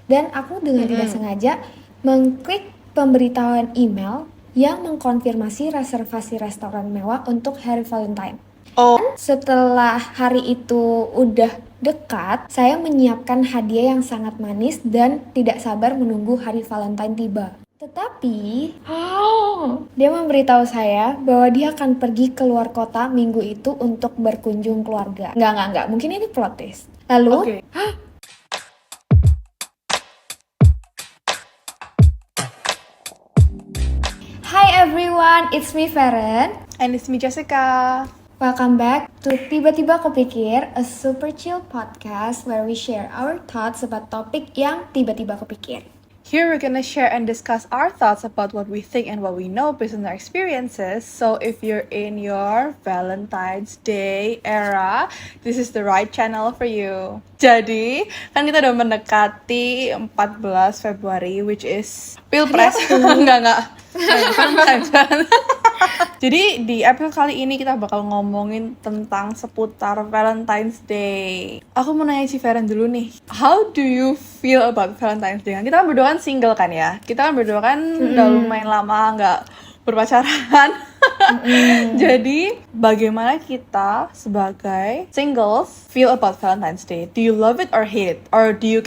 Dan aku dengan tidak sengaja mengklik pemberitahuan email yang mengkonfirmasi reservasi restoran mewah untuk hari Valentine. Setelah hari itu udah dekat, saya menyiapkan hadiah yang sangat manis dan tidak sabar menunggu hari Valentine tiba. Tetapi, dia memberitahu saya bahwa dia akan pergi keluar kota minggu itu untuk berkunjung keluarga. Enggak. Mungkin ini plot twist. Lalu, Hi everyone, it's me Feren. And it's me Jessica. Welcome back to Tiba-Tiba Kepikir, a super chill podcast where we share our thoughts about topik yang tiba-tiba kepikir. Here we're gonna share and discuss our thoughts about what we think and what we know based on our experiences. So if you're in your Valentine's Day era, this is the right channel for you. Jadi, kan kita udah mendekati 14 Februari, which is Pilpres. Enggak. Jadi di episode kali ini kita bakal ngomongin tentang seputar Valentine's Day. Aku mau nanya si Feren dulu nih, how do you feel about Valentine's Day? Kita kan berdua kan single kan ya? Kita kan berdua kan udah lumayan lama nggak berpacaran. Jadi bagaimana kita sebagai singles feel about Valentine's Day? Do you love it or hate it? Or do you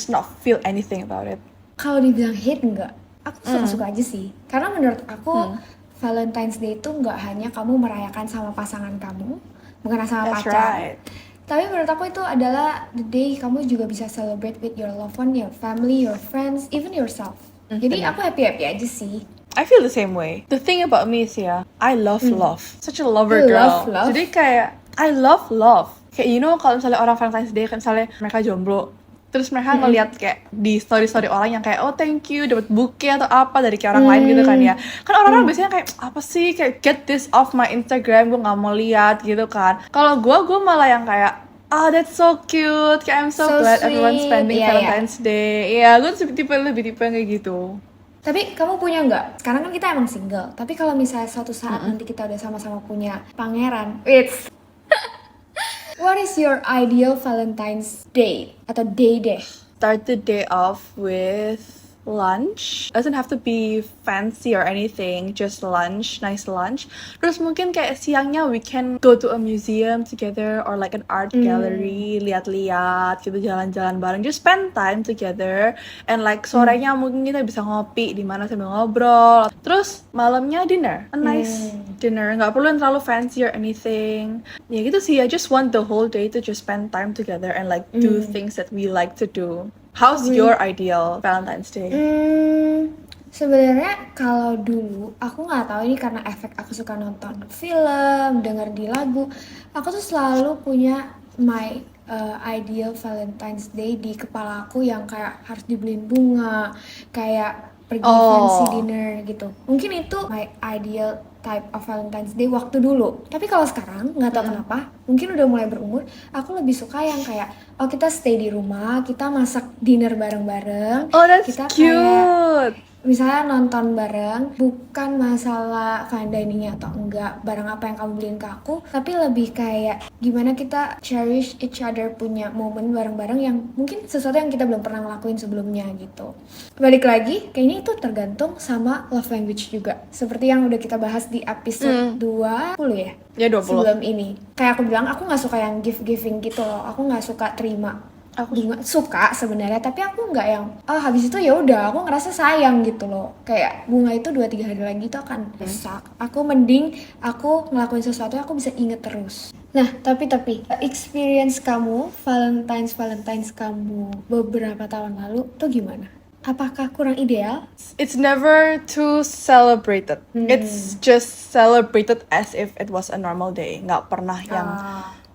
not feel anything about it? Kalau dibilang hate enggak, aku suka-suka aja sih. Karena menurut aku Valentine's Day itu nggak hanya kamu merayakan sama pasangan kamu, bukan sama That's pacar. right. Tapi menurut aku itu adalah the day kamu juga bisa celebrate with your loved one, your family, your friends, even yourself. Jadi aku happy aja sih. I feel the same way. The thing about me is I love love. Such a lover You girl. love love? Jadi kayak I love love. Kayak kalau misalnya orang Valentine's Day, kan misalnya mereka jomblo, terus mereka ngeliat kayak di story orang yang kayak oh thank you dapat bouquet atau apa dari kayak orang lain gitu kan ya. Kan orang-orang biasanya kayak apa sih, kayak get this off my Instagram, gue nggak mau lihat gitu kan. Kalau gue malah yang kayak that's so cute, kayak I'm so glad sweet. everyone spending Valentine's Day. Iya, gue lebih tipe kayak gitu. Tapi kamu punya nggak? Sekarang kan kita emang single. Tapi kalau misalnya suatu saat nanti kita udah sama-sama punya pangeran, what is your ideal Valentine's Day atau day deh? Start the day off with lunch. Doesn't have to be fancy or anything, just lunch, nice lunch. Terus mungkin kayak siangnya we can go to a museum together or like an art gallery, lihat-lihat gitu, jalan-jalan bareng, just spend time together. And like sorenya mungkin kita bisa ngopi di mana sambil ngobrol. Terus malamnya dinner, a nice dinner, nggak perlu yang terlalu fancy or anything. Ya gitu sih, I just want the whole day to just spend time together and like do things that we like to do. How's your ideal Valentine's Day? Sebenarnya kalau dulu aku nggak tahu ini karena efek aku suka nonton film, denger di lagu. Aku tuh selalu punya my ideal Valentine's Day di kepala aku yang kayak harus dibeliin bunga, kayak pergi fancy dinner gitu. Mungkin itu my ideal type of Valentine's Day waktu dulu. Tapi kalau sekarang nggak tahu kenapa, mungkin udah mulai berumur, aku lebih suka yang kayak kita stay di rumah, kita masak dinner bareng-bareng. Oh, that's kita cute. Kayak misalnya nonton bareng, bukan masalah fine diningnya atau enggak, barang apa yang kamu beliin ke aku, tapi lebih kayak gimana kita cherish each other, punya momen bareng-bareng yang mungkin sesuatu yang kita belum pernah ngelakuin sebelumnya gitu. Balik lagi, kayaknya itu tergantung sama love language juga. Seperti yang udah kita bahas di episode 20 ya? Ya 20. Sebelum ini. Kayak aku bilang, aku gak suka yang gift-giving gitu loh. Aku gak suka terima. Aku juga suka sebenarnya, tapi aku nggak yang habis itu ya udah aku ngerasa sayang gitu loh. Kayak bunga itu 2-3 hari lagi itu akan rusak. Aku mending aku ngelakuin sesuatu yang aku bisa inget terus. Nah, tapi experience kamu Valentine's kamu beberapa tahun lalu tuh gimana? Apakah kurang ideal? It's never too celebrated. It's just celebrated as if it was a normal day. Nggak pernah yang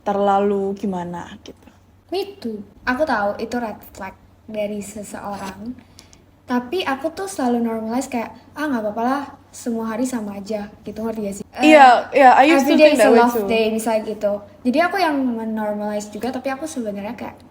terlalu gimana gitu. Me too. Aku tahu itu red flag dari seseorang. Tapi aku tuh selalu normalize kayak nggak apa-apa lah, semua hari sama aja gitu, ngerti gak sih? Iya, I used to every day think is a that way love too. day misalnya gitu. Jadi aku yang menormalize juga, tapi aku sebenarnya kayak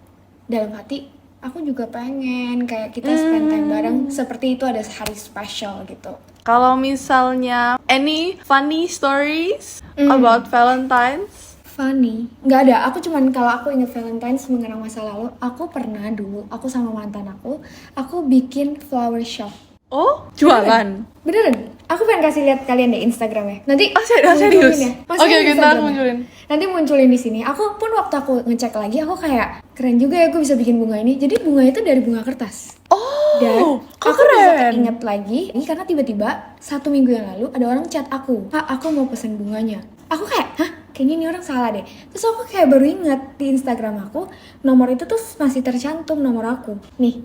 dalam hati aku juga pengen kayak kita spend time bareng seperti itu ada hari special gitu. Kalau misalnya any funny stories about Valentine's? Funny. Nggak ada, aku cuman kalau aku inget Valentine's mengenang masa lalu, aku pernah dulu, aku sama mantan aku bikin flower shop. Oh, jualan? Beneran? Aku pengen kasih lihat kalian deh Instagramnya. Nanti serius? ya. Oke, ntar munculin. Nanti munculin di sini. Aku pun waktu aku ngecek lagi, aku kayak keren juga ya aku bisa bikin bunga ini. Jadi bunga itu dari bunga kertas. Oh, Dan aku keren. bisa keinget lagi, ini karena tiba-tiba 1 minggu yang lalu ada orang chat aku, Kak, aku mau pesen bunganya. Aku kayak, hah? Kayaknya ini orang salah deh. Terus aku kayak baru inget di Instagram aku, nomor itu tuh masih tercantum nomor aku. Nih,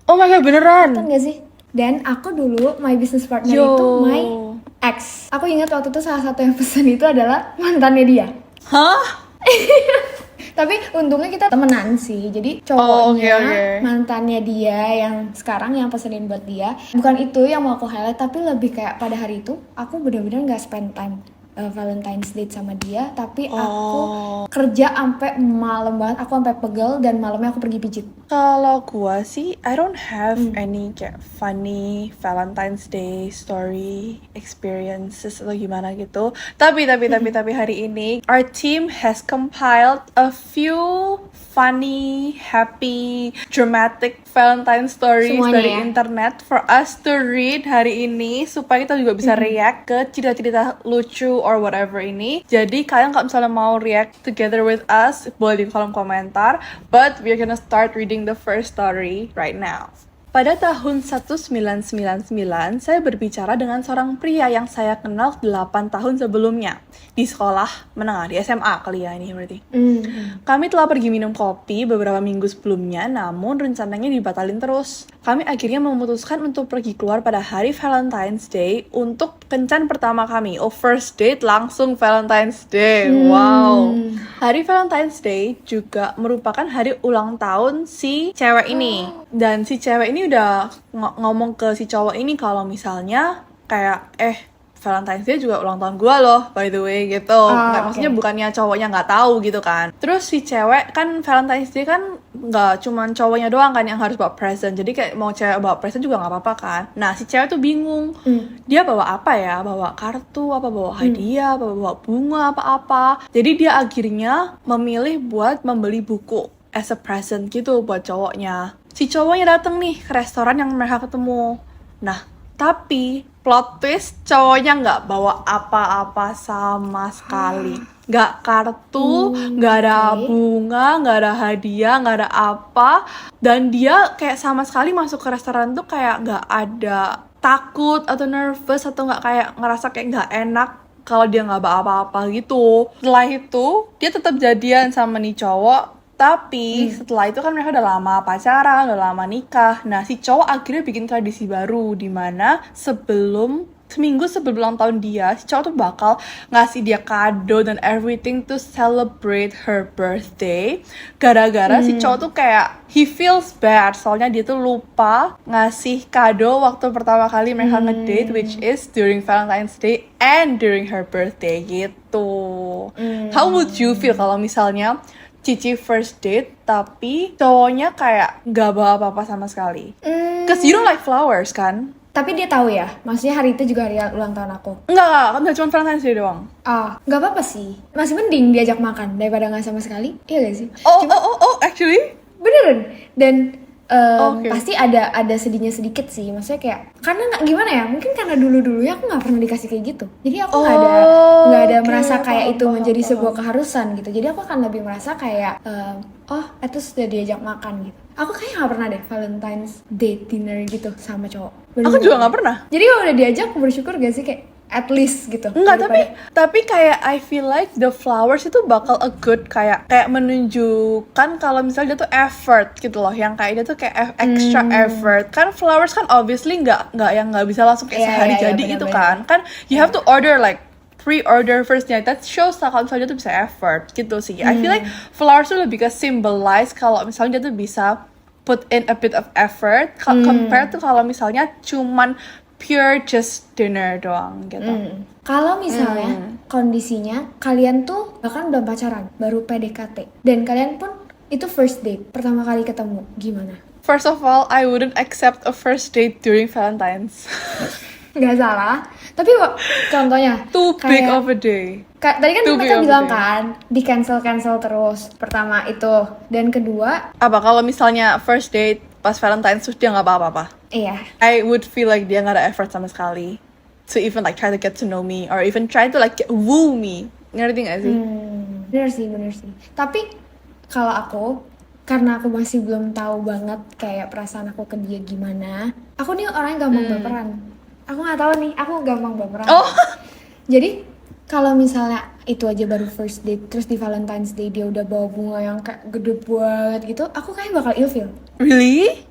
Oh my god, beneran? kan gak sih? Dan aku dulu, my business partner Yo. itu my ex. Aku ingat waktu itu salah satu yang pesan itu adalah mantannya dia. Hah? Tapi untungnya kita temenan sih. Jadi cowoknya, okay. mantannya dia yang sekarang yang pesenin buat dia. Bukan itu yang mau aku highlight, tapi lebih kayak pada hari itu aku benar-benar gak spend time Valentine's date sama dia, tapi aku kerja sampai malam banget, aku sampai pegel dan malamnya aku pergi pijit. Kalau gua sih, I don't have any kayak funny Valentine's Day story experiences atau gimana gitu. Tapi hari ini our team has compiled a few funny, happy, dramatic Valentine stories Semuanya dari ya? internet for us to read hari ini supaya kita juga bisa react ke cerita-cerita lucu or whatever ini. Jadi kalian kalau misalnya mau react together with us, boleh di kolom komentar. But we're gonna start reading the first story right now. Pada tahun 1999, saya berbicara dengan seorang pria yang saya kenal 8 tahun sebelumnya. Di sekolah menengah, di SMA kali ya ini berarti. Kami telah pergi minum kopi beberapa minggu sebelumnya, namun rencananya dibatalin terus. Kami akhirnya memutuskan untuk pergi keluar pada hari Valentine's Day untuk kencan pertama kami. Oh, first date langsung Valentine's Day. Wow. Hari Valentine's Day juga merupakan hari ulang tahun si cewek ini. Dan si cewek ini udah ngomong ke si cowok ini kalau misalnya kayak Valentine's Day juga ulang tahun gue loh, by the way, gitu. Maksudnya bukannya cowoknya nggak tahu gitu kan. Terus si cewek kan Valentine's Day kan nggak cuman cowoknya doang kan yang harus bawa present. Jadi kayak mau cewek bawa present juga nggak apa-apa kan. Nah si cewek tuh bingung. Dia bawa apa ya? Bawa kartu, apa bawa hadiah, apa bawa bunga, apa-apa. Jadi dia akhirnya memilih buat membeli buku as a present gitu buat cowoknya. Si cowoknya datang nih ke restoran yang mereka ketemu. Nah, tapi plot twist cowoknya nggak bawa apa-apa sama sekali. Nggak kartu, nggak ada bunga, nggak ada hadiah, nggak ada apa. Dan dia kayak sama sekali masuk ke restoran tuh kayak nggak ada takut atau nervous atau nggak kayak ngerasa kayak nggak enak kalau dia nggak bawa apa-apa gitu. Setelah itu dia tetap jadian sama nih cowok. Tapi setelah itu kan mereka udah lama pacaran, udah lama nikah. Nah si cowok akhirnya bikin tradisi baru di mana seminggu sebelum ulang tahun dia, si cowok tuh bakal ngasih dia kado dan everything to celebrate her birthday. Gara-gara si cowok tuh kayak he feels bad soalnya dia tuh lupa ngasih kado waktu pertama kali mereka ngedate, which is during Valentine's Day and during her birthday gitu. How would you feel kalau misalnya Cici first date tapi cowoknya kayak gak bawa apa-apa sama sekali? Cause you don't like flowers kan? Tapi dia tahu ya, maksudnya hari itu juga hari ulang tahun aku. Enggak, cuma Valentine's Day doang. Gak apa-apa sih. Masih mending diajak makan daripada gak sama sekali. Iya gak sih? Actually? Beneran. Dan pasti ada sedihnya sedikit sih. Maksudnya kayak karena nggak gimana ya? Mungkin karena dulunya aku nggak pernah dikasih kayak gitu. Jadi aku nggak ada merasa kayak itu menjadi sebuah keharusan gitu. Jadi aku akan lebih merasa kayak itu sudah diajak makan gitu. Aku kayak nggak pernah deh Valentine's date dinner gitu sama cowok. Aku juga nggak pernah. Jadi kalau udah diajak aku bersyukur gak sih kayak at least gitu. Enggak, tapi kayak I feel like the flowers itu bakal a good kayak menunjukkan kalau misalnya dia tuh effort gitu loh, yang kayak dia tuh kayak extra effort. Kan flowers kan obviously nggak bisa langsung kayak sehari jadi gitu kan you have to order like pre-order firstnya. That shows lah kalau misalnya dia tuh bisa effort gitu sih. I feel like flowers tuh lebih ke symbolize kalau misalnya dia tuh bisa put in a bit of effort compared to kalau misalnya cuman pure just dinner doang gitu. Kalau misalnya kondisinya kalian tuh bahkan udah pacaran, baru PDKT, dan kalian pun itu first date, pertama kali ketemu, gimana? First of all, I wouldn't accept a first date during Valentine's. nggak salah. Tapi contohnya Too big kayak of a day. Tadi kan Too mereka big of a bilang day. kan di cancel terus. Pertama itu, dan kedua, Apa kalau misalnya first date pas Valentine's terus dia nggak apa-apa? iya. I would feel like dia nggak ada effort sama sekali to even like try to get to know me or even try to like woo me. Ngerti nggak sih? Bener sih. Tapi kalau aku, karena aku masih belum tahu banget kayak perasaan aku ke dia gimana. Aku nih orangnya gampang baperan. Aku nggak tahu nih, aku gampang baperan. Oh, Jadi kalau misalnya itu aja baru first date, terus di Valentine's Day dia udah bawa bunga yang kayak gede banget gitu, aku kayak bakal ilfeel. really?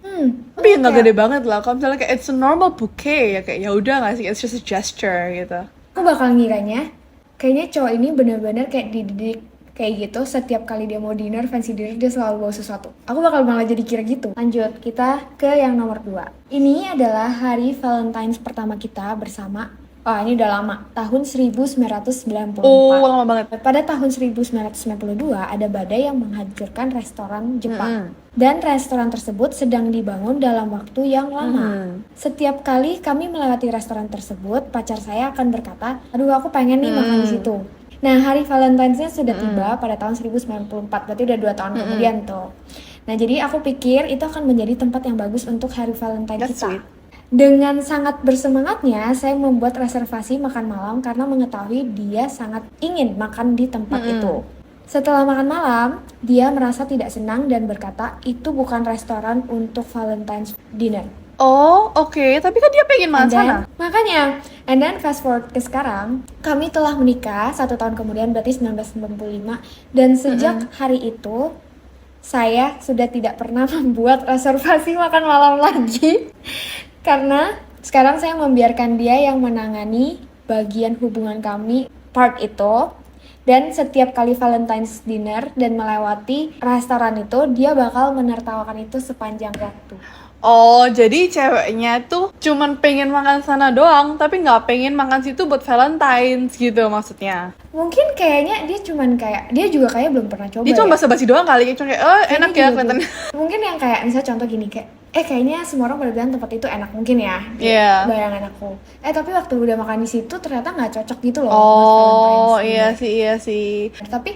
Tapi ya nggak kayak- gede banget lah. Kalau misalnya kayak it's a normal bouquet ya kayak ya udah nggak sih, it's just a gesture gitu. Aku bakal ngiranya kayaknya cowok ini bener-bener kayak dididik kayak gitu. Setiap kali dia mau dinner, fancy dinner, dia selalu bawa sesuatu. Aku bakal malah jadi kira gitu. Lanjut, kita ke yang nomor 2. Ini adalah hari Valentine's pertama kita bersama. Oh, ini udah lama, tahun 1994. Oh, lama banget. Pada tahun 1992 ada badai yang menghancurkan restoran Jepang. Dan restoran tersebut sedang dibangun dalam waktu yang lama. Setiap kali kami melewati restoran tersebut, pacar saya akan berkata, "Aduh, aku pengen nih makan di situ." Nah, hari Valentine's-nya sudah tiba pada tahun 1994, berarti udah 2 tahun kemudian tuh. Nah, jadi aku pikir itu akan menjadi tempat yang bagus untuk hari Valentine That's kita. sweet. Dengan sangat bersemangatnya, saya membuat reservasi makan malam karena mengetahui dia sangat ingin makan di tempat itu. Setelah makan malam, dia merasa tidak senang dan berkata, itu bukan restoran untuk Valentine's dinner. Oh, oke. Tapi kan dia pengen makan sana. Makanya, and then fast forward ke sekarang, kami telah menikah 1 tahun kemudian, berarti 1995, dan sejak hari itu, saya sudah tidak pernah membuat reservasi makan malam lagi. Karena sekarang saya membiarkan dia yang menangani bagian hubungan kami part itu. Dan setiap kali Valentine's dinner dan melewati restoran itu, dia bakal menertawakan itu sepanjang waktu. Oh, jadi ceweknya tuh cuman pengen makan sana doang, tapi nggak pengen makan situ buat Valentine's gitu maksudnya. Mungkin kayaknya dia juga kayak belum pernah coba Dia ya. cuma basa-basi doang kali, cuma kayak, Kayaknya enak ya gitu. kelihatannya. Mungkin yang kayak misalnya contoh gini kayak kayaknya semua orang pada bilang tempat itu enak mungkin ya di Iya. bayangan aku. Tapi waktu udah makan di situ ternyata nggak cocok gitu loh buat Oh, Valentine's dinner. iya sih. Tapi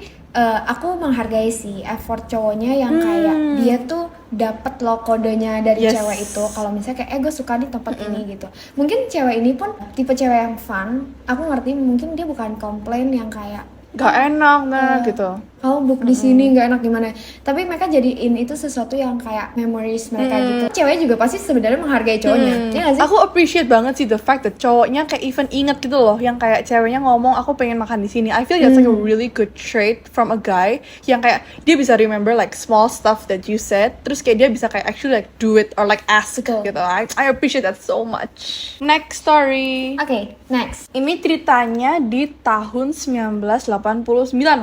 aku menghargai sih effort cowoknya yang kayak dia tuh dapet loh kodenya dari Yes. cewek itu. Kalau misalnya kayak gue suka di tempat ini gitu. Mungkin cewek ini pun tipe cewek yang fun. Aku ngerti mungkin dia bukan komplain yang kayak Gak enak, nah gitu. kamu book di sini nggak enak gimana. Tapi mereka jadiin itu sesuatu yang kayak memories mereka gitu. Cewek juga pasti sebenarnya menghargai cowoknya. Iya nggak sih? Aku appreciate banget sih the fact that cowoknya kayak even inget gitu loh, yang kayak ceweknya ngomong aku pengen makan di sini. I feel that's like a really good trait from a guy yang kayak dia bisa remember like small stuff that you said, terus kayak dia bisa kayak actually like do it or like ask Betul. gitu. I appreciate that so much. Next story. Oke, next. Ini ceritanya di tahun 1989.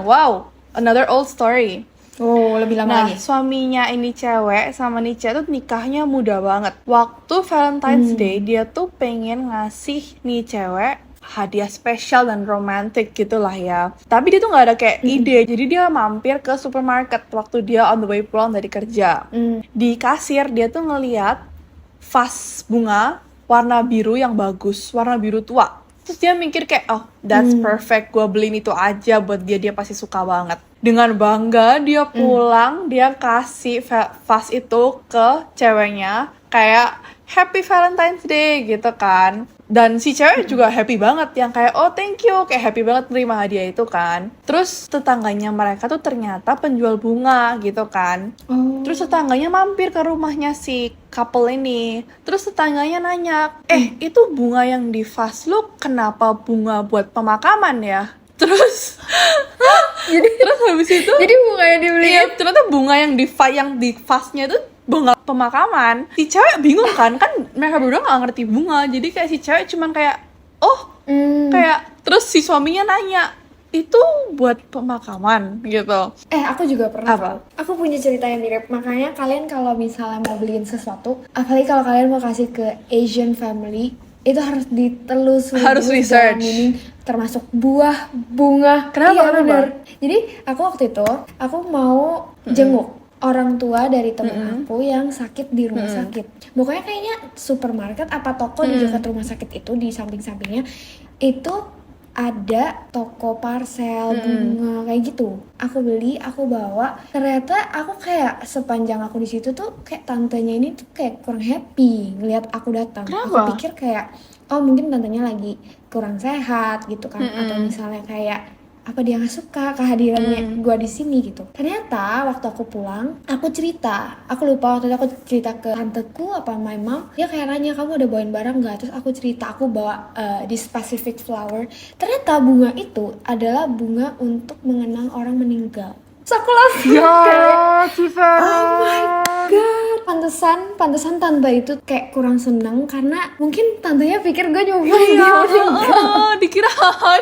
Wow, another old story. Oh, lebih lama Nah, lagi. suaminya ini cewek sama nih cewek tuh nikahnya muda banget. Waktu Valentine's Day, dia tuh pengen ngasih nih cewek hadiah spesial dan romantis gitulah ya. Tapi dia tuh nggak ada kayak ide, jadi dia mampir ke supermarket waktu dia on the way pulang dari kerja. Di kasir dia tuh ngeliat vas bunga warna biru yang bagus, warna biru tua. Terus dia mikir kayak, oh that's perfect, gue beliin itu aja buat dia pasti suka banget. Dengan bangga dia pulang, dia kasih vas itu ke ceweknya, kayak Happy Valentine's Day gitu kan. Dan si cewek juga happy banget, yang kayak oh thank you, kayak happy banget terima hadiah itu kan. Terus tetangganya mereka tuh ternyata penjual bunga gitu kan. Terus tetangganya mampir ke rumahnya si couple ini. Terus tetangganya nanya, itu bunga yang di vas lu kenapa bunga buat pemakaman ya? Terus terus habis itu Jadi bunga yang dibeli iya, ternyata bunga yang di vasnya itu bunga pemakaman. Si cewek bingung kan mereka berdua gak ngerti bunga. Jadi kayak si cewek cuman kayak kayak terus si suaminya nanya, itu buat pemakaman gitu. Aku juga pernah Apa? tau. Aku punya cerita yang mirip. Makanya kalian kalau misalnya mau beliin sesuatu, apalagi kalau kalian mau kasih ke Asian family, itu harus ditelusuri Harus dulu research. segala meaning, termasuk buah, bunga. Kenapa? Iya Kenapa? bener. Jadi aku waktu itu aku mau jenguk orang tua dari temen aku yang sakit di rumah sakit. Pokoknya kayaknya supermarket apa toko di dekat rumah sakit itu, di samping-sampingnya itu ada toko parcel bunga kayak gitu. Aku beli, aku bawa. Ternyata aku kayak sepanjang aku di situ tuh kayak tantenya ini tuh kayak kurang happy ngelihat aku datang. Aku Kenapa? pikir kayak oh mungkin tantenya lagi kurang sehat gitu kan, atau misalnya kayak apa dia nggak suka kehadirannya gua di sini gitu. Ternyata waktu aku pulang, aku cerita, aku lupa waktu itu aku cerita ke tanteku apa my mom, dia kayak nanya kamu udah bawain barang nggak, terus aku cerita aku bawa di specific flower. Ternyata bunga itu adalah bunga untuk mengenang orang meninggal. Terus aku langsung kayak Cifer. oh my god, pantesan tante itu kayak kurang seneng karena mungkin tantenya pikir gue nyobain dia meninggal. Dikira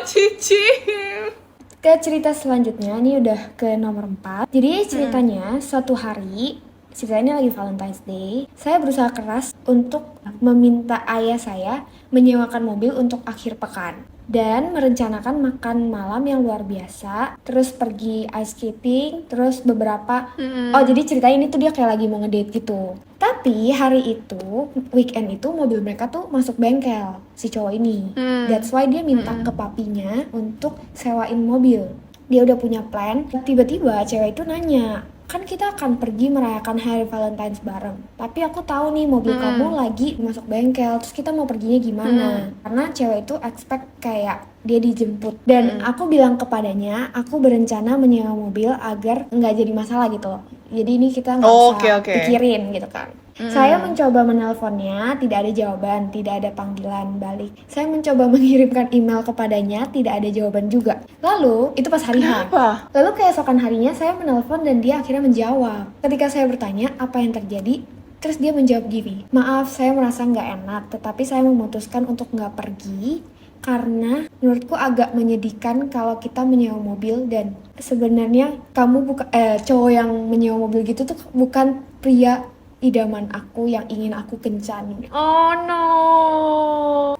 cicim. Ke cerita selanjutnya, ini udah ke nomor 4. Jadi ceritanya suatu hari, ceritanya lagi Valentine's Day, saya berusaha keras untuk meminta ayah saya menyewakan mobil untuk akhir pekan dan merencanakan makan malam yang luar biasa, terus pergi ice skating, terus beberapa oh jadi ceritanya ini tuh dia kayak lagi mau ngedate gitu. Tapi hari itu, weekend itu mobil mereka tuh masuk bengkel, si cowok ini. That's why dia minta ke papinya untuk sewain mobil. Dia udah punya plan, tiba-tiba cewek itu nanya, kan kita akan pergi merayakan hari Valentine's bareng. Tapi aku tahu nih mobil kamu lagi masuk bengkel, terus kita mau perginya gimana? Karena cewek itu expect kayak dia dijemput. Dan aku bilang kepadanya, aku berencana menyewa mobil agar nggak jadi masalah gitu loh. Jadi ini kita nggak usah pikirin gitu kan. Saya mencoba menelponnya, tidak ada jawaban, tidak ada panggilan balik. Saya mencoba mengirimkan email kepadanya, tidak ada jawaban juga. Lalu, itu pas hari H. Lalu keesokan harinya saya menelpon dan dia akhirnya menjawab. Ketika saya bertanya apa yang terjadi, terus dia menjawab gini, maaf saya merasa nggak enak, tetapi saya memutuskan untuk nggak pergi karena menurutku agak menyedihkan kalau kita menyewa mobil dan sebenarnya kamu cowok yang menyewa mobil gitu tuh bukan pria idaman aku yang ingin aku kencani. Oh no.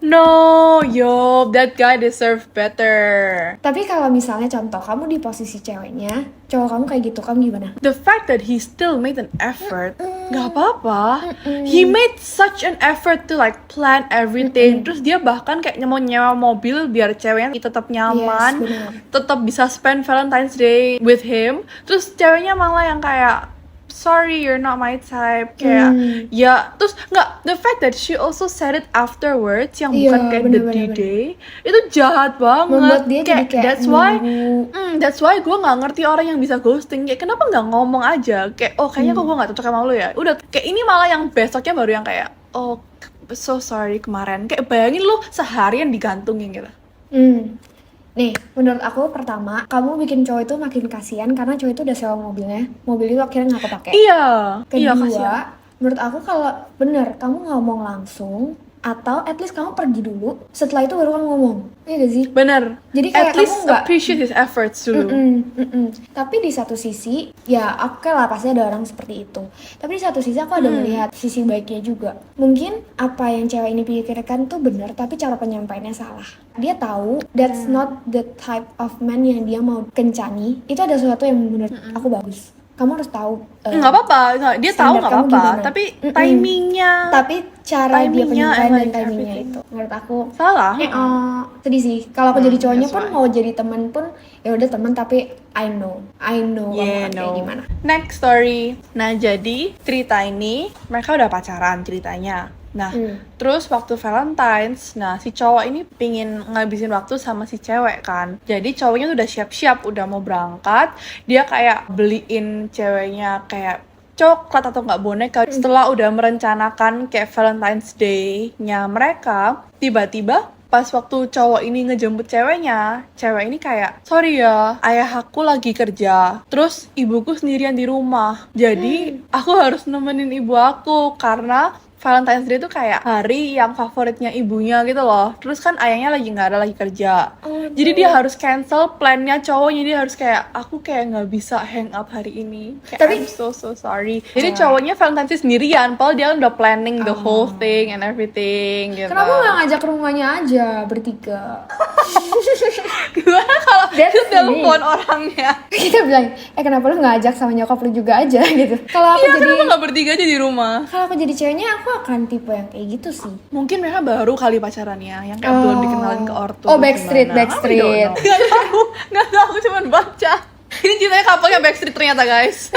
No, yo, that guy deserve better. Tapi kalau misalnya contoh kamu di posisi ceweknya, cowok kamu kayak gitu, kamu gimana? The fact that he still made an effort, nggak apa-apa. He made such an effort to like plan everything. Terus dia bahkan kayak mau nyewa mobil biar ceweknya tetap nyaman, tetap bisa spend Valentine's Day with him. Terus ceweknya malah yang kayak sorry, you're not my type. Kayak ya, terus nggak, the fact that she also said it afterwards yang bukan kayak the D-Day, itu jahat banget. Membuat dia jadi kayak that's why gue nggak ngerti orang yang bisa ghosting. Kayak kenapa nggak ngomong aja kayak oh kayaknya kok gue nggak cocok sama lo ya, udah. Kayak ini malah yang besoknya baru yang kayak oh so sorry kemarin. Kayak bayangin lo seharian digantungin gitu. Nih, menurut aku pertama, kamu bikin cowok itu makin kasihan karena cowok itu udah sewa mobilnya. Mobil itu akhirnya nggak kepake. Iya. Kedua, menurut aku kalau bener kamu ngomong langsung atau at least kamu pergi dulu, setelah itu baru kamu ngomong. Iya gak sih? Bener. Jadi kayak at least kamu nggak appreciate his efforts dulu. Tapi di satu sisi, ya oke lah pasti ada orang seperti itu. Tapi di satu sisi aku ada melihat sisi baiknya juga. Mungkin apa yang cewek ini pikirkan tuh benar, tapi cara penyampaiannya salah. Dia tahu that's not the type of man yang dia mau kencani. Itu ada sesuatu yang menurut aku bagus. Kamu harus tahu. Nggak apa-apa, dia tahu nggak apa-apa. Tapi timingnya. Tapi cara dia penyampaian dan timingnya itu, menurut aku salah. Sedih sih. Kalau aku jadi cowoknya pun mau jadi teman pun ya udah teman, tapi I know kamu kayak gimana. Next story. Nah jadi cerita ini mereka udah pacaran ceritanya. Nah, terus waktu Valentine's, nah si cowok ini pingin ngabisin waktu sama si cewek kan. Jadi cowoknya tuh udah siap-siap, udah mau berangkat. Dia kayak beliin ceweknya kayak coklat atau nggak boneka. Setelah udah merencanakan kayak Valentine's Day-nya mereka, tiba-tiba pas waktu cowok ini ngejemput ceweknya, cewek ini kayak, sorry ya, ayah aku lagi kerja, terus ibuku sendirian di rumah. Jadi aku harus nemenin ibu aku karena Valentine's Day itu kayak hari yang favoritnya ibunya gitu loh. Terus kan ayahnya nggak ada lagi kerja. Jadi dia harus cancel plannya cowoknya. Dia harus kayak, aku kayak nggak bisa hang out hari ini. Kayak I'm so sorry. Jadi cowoknya Valentine's Day sendirian, padahal dia udah planning the whole thing and everything gitu. Kenapa nggak ngajak ke rumahnya aja bertiga? Gimana kalau That's Terus telepon orangnya. Kita bilang, kenapa lu nggak ajak sama nyokap lu juga aja gitu. Kalau aku Iya, jadi kenapa nggak bertiga aja di rumah? kalau aku jadi ceweknya, aku akan tipe yang kayak gitu sih. Mungkin mereka baru kali pacarannya, yang kayak belum dikenalin ke ortu. Oh, Backstreet. Nggak tahu, cuman baca. Ini ceritanya couple-nya Backstreet ternyata, guys.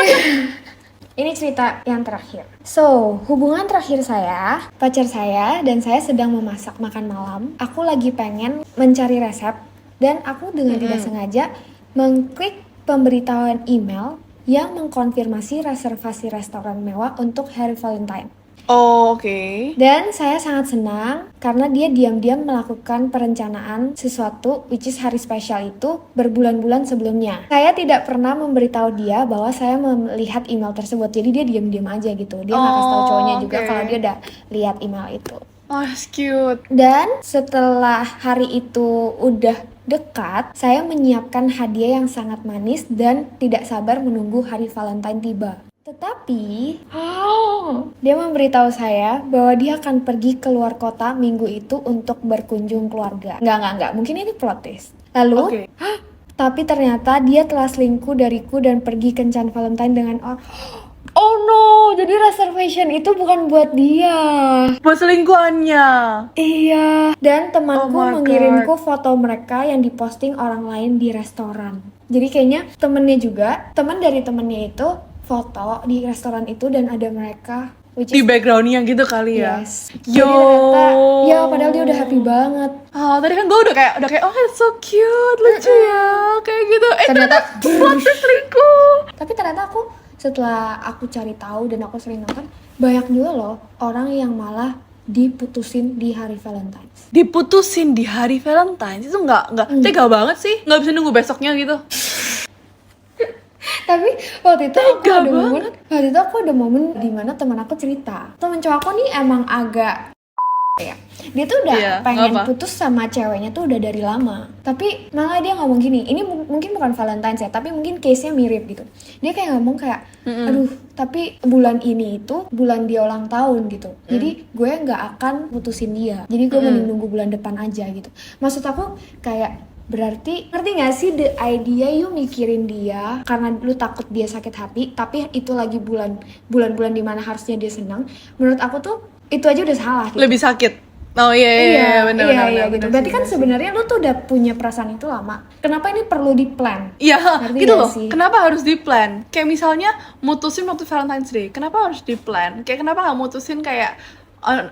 Ini cerita yang terakhir. So, hubungan terakhir saya, pacar saya dan saya sedang memasak makan malam. Aku lagi pengen mencari resep dan aku dengan tidak sengaja mengklik pemberitahuan email yang mengkonfirmasi reservasi restoran mewah untuk hari Valentine. Oh, oke. Dan saya sangat senang karena dia diam-diam melakukan perencanaan sesuatu which is hari spesial itu berbulan-bulan sebelumnya. Saya tidak pernah memberitahu dia bahwa saya melihat email tersebut. Jadi dia diam-diam aja gitu. Dia nggak kasih tahu cowoknya juga oke. kalau dia udah lihat email itu. Oh, that's cute. Dan setelah hari itu udah dekat, saya menyiapkan hadiah yang sangat manis dan tidak sabar menunggu hari Valentine tiba. Tetapi, dia memberitahu saya bahwa dia akan pergi keluar kota minggu itu untuk berkunjung keluarga. Enggak. Mungkin ini plot twist. Lalu, tapi ternyata dia telah selingkuh dariku dan pergi kencan Valentine dengan orang. Oh no, jadi reservation itu bukan buat dia. Buat selingkuhannya. Iya. Dan temanku Oh my mengirimku foto mereka yang diposting orang lain di restoran. Jadi kayaknya teman dari temennya itu foto di restoran itu dan ada mereka which Di is backgroundnya gitu kali ya. yes. Jadi ternyata ya padahal dia udah happy banget. Oh, tadi kan gue udah kayak oh it's so cute, lucu ya, kayak gitu. Ternyata selingkuh. Tapi ternyata setelah aku cari tahu dan aku sering nonton, banyak juga loh orang yang malah diputusin di hari Valentine's. Diputusin di hari Valentine's itu nggak tega banget sih, nggak bisa nunggu besoknya gitu. Tapi waktu itu Tega banget. aku ada momen dimana teman aku cerita, teman cowok aku nih emang agak ya, dia tuh udah pengen putus sama ceweknya tuh udah dari lama. Tapi malah dia ngomong gini, ini mungkin bukan Valentine's ya, tapi mungkin case-nya mirip gitu. Dia kayak ngomong kayak, aduh, tapi bulan ini itu bulan dia ulang tahun gitu. Jadi gue nggak akan putusin dia. Jadi gue mending nunggu bulan depan aja gitu. Maksud aku kayak berarti ngerti gak sih the idea you mikirin dia karena lu takut dia sakit hati, tapi itu lagi bulan-bulan dimana harusnya dia senang. Menurut aku tuh itu aja udah salah gitu. Lebih sakit. Oh iya benar gitu. Berarti kan sebenarnya lu tuh udah punya perasaan itu lama. Kenapa ini perlu di plan? Iya, Ngerti gitu gak loh. sih? Kenapa harus di plan? Kayak misalnya mutusin waktu Valentine's Day. Kenapa harus di plan? Kayak kenapa nggak mutusin kayak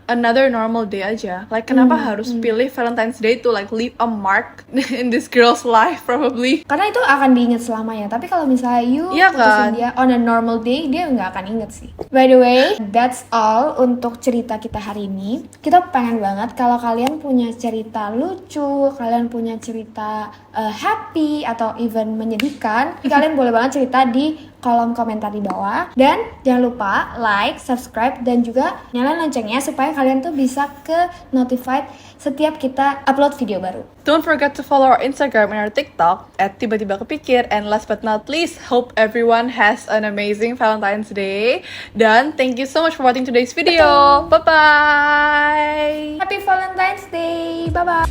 another normal day aja? Like kenapa harus pilih Valentine's Day to like leave a mark in this girl's life probably? Karena itu akan diingat selamanya. Tapi kalau misalnya you putusin dia on a normal day, dia nggak akan inget sih. By the way, that's all untuk cerita kita hari ini. Kita pengen banget kalau kalian punya cerita lucu, kalian punya cerita happy atau even menyedihkan, kalian boleh banget cerita di kolom komentar di bawah. Dan jangan lupa like, subscribe, dan juga nyalain loncengnya supaya kalian tuh bisa ke notified setiap kita upload video baru. Don't forget to follow our Instagram and our TikTok @tiba-tiba kepikir. And last but not least, hope everyone has an amazing Valentine's Day. Dan thank you so much for watching today's video. Bye-bye! Happy Valentine's Day! Bye-bye!